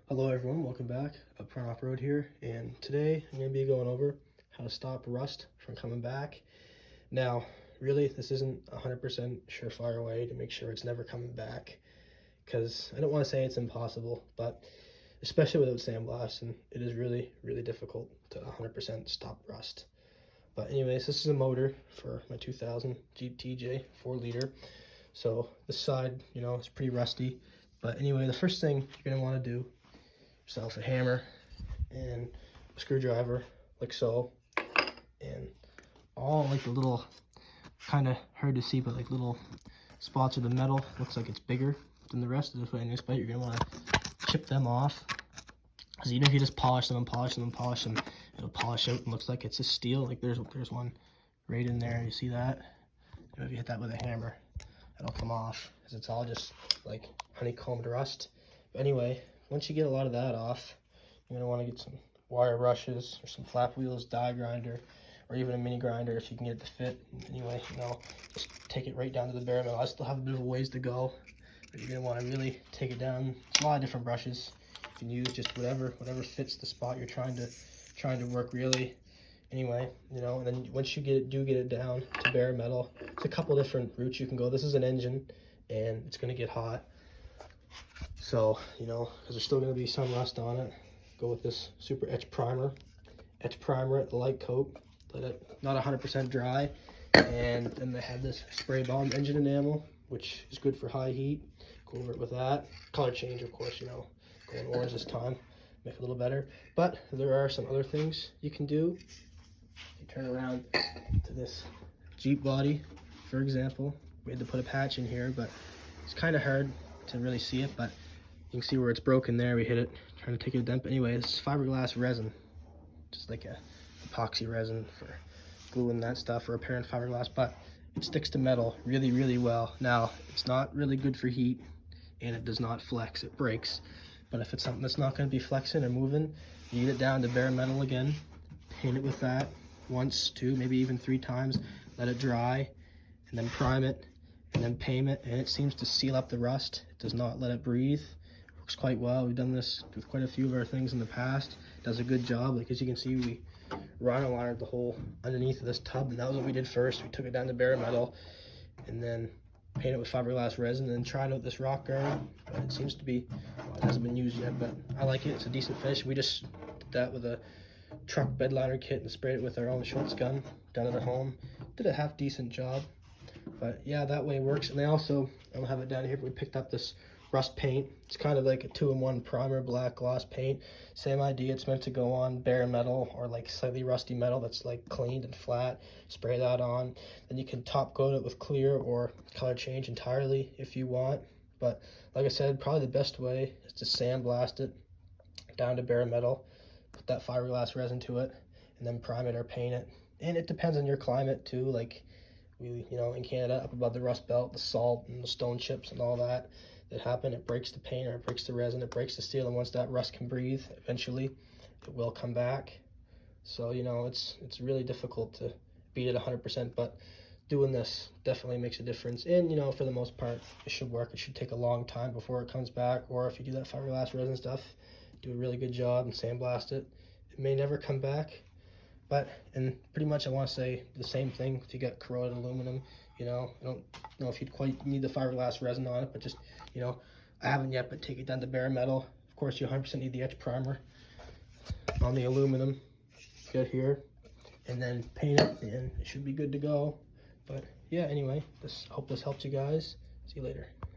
Hello everyone, welcome back. Upfront Off-Road here, and today I'm going to be going over how to stop rust from coming back. Now, really, this isn't 100% surefire way to make sure it's never coming back, because I don't want to say it's impossible, but especially without sandblasting, it is really, really difficult to 100% stop rust. But anyways, this is a motor for my 2000 Jeep TJ 4-liter. So this side, it's pretty rusty. But anyway, the first thing you're going to want to do, yourself a hammer and a screwdriver, like so. And all like the little, kind of hard to see, but like little spots of the metal, looks like it's bigger than the rest of the flanges, but you're going to want to chip them off. Because even if you just polish them and polish them and polish them, it'll polish out and looks like it's a steel. Like there's one right in there, you see that? If you hit that with a hammer, it'll come off, because it's all just like honeycombed rust. But anyway, once you get a lot of that off, you're going to want to get some wire brushes or some flap wheels, die grinder, or even a mini grinder if you can get it to fit. Anyway, just take it right down to the bare metal. I still have a bit of a ways to go, but you're going to want to really take it down. There's a lot of different brushes. You can use just whatever fits the spot you're trying to work really. Anyway, and then once you do get it down to bare metal, it's a couple different routes you can go. This is an engine, and it's going to get hot. So, because there's still going to be some rust on it, go with this Super Etch Primer. Etch Primer it, the light coat, let it not 100% dry. And then they have this Spray Bomb engine enamel, which is good for high heat. Go over it with that. Color change, of course, going orange this time, make it a little better. But there are some other things you can do. You turn around to this Jeep body, for example. We had to put a patch in here, but it's kind of hard to really see it, but you can see where it's broken there. We hit it trying to take it a dump. Anyway, this is fiberglass resin, just like a epoxy resin for gluing that stuff or repairing fiberglass, but it sticks to metal really, really well. Now, it's not really good for heat, and it does not flex, it breaks. But if it's something that's not going to be flexing or moving, you get it down to bare metal again, paint it with that once, two, maybe even 3 times, let it dry, and then prime it, and then paint it, and it seems to seal up the rust. It does not let it breathe. It works quite well. We've done this with quite a few of our things in the past. It does a good job. Like as you can see, we rhino linered the hole underneath of this tub, and that was what we did first. We took it down to bare metal, and then paint it with fiberglass resin, and then tried out this rock guard. But it seems to be, it hasn't been used yet, but I like it. It's a decent finish. We just did that with a truck bed liner kit and sprayed it with our own Schultz gun done at home. Did a half decent job. But yeah, that way it works. And they also, I don't have it down here, but we picked up this rust paint. It's kind of like a 2-in-1 primer black gloss paint. Same idea, it's meant to go on bare metal or like slightly rusty metal that's like cleaned and flat. Spray that on. Then you can top coat it with clear or color change entirely if you want. But like I said, probably the best way is to sandblast it down to bare metal, put that fiberglass resin to it, and then prime it or paint it. And it depends on your climate too. Like we, in Canada, up above the rust belt, the salt and the stone chips and all that happen, it breaks the paint or it breaks the resin, it breaks the steel, and once that rust can breathe, eventually it will come back. So, it's really difficult to beat it 100%, but doing this definitely makes a difference. And, for the most part, it should work. It should take a long time before it comes back, or if you do that fiberglass resin stuff, do a really good job and sandblast it, it may never come back. But, and pretty much I want to say the same thing if you got corroded aluminum. I don't know if you'd quite need the fiberglass resin on it, but just, I haven't yet, but take it down to bare metal. Of course, you 100% need the etch primer on the aluminum. Get here, and then paint it, and it should be good to go. But yeah, anyway, I hope this helped you guys. See you later.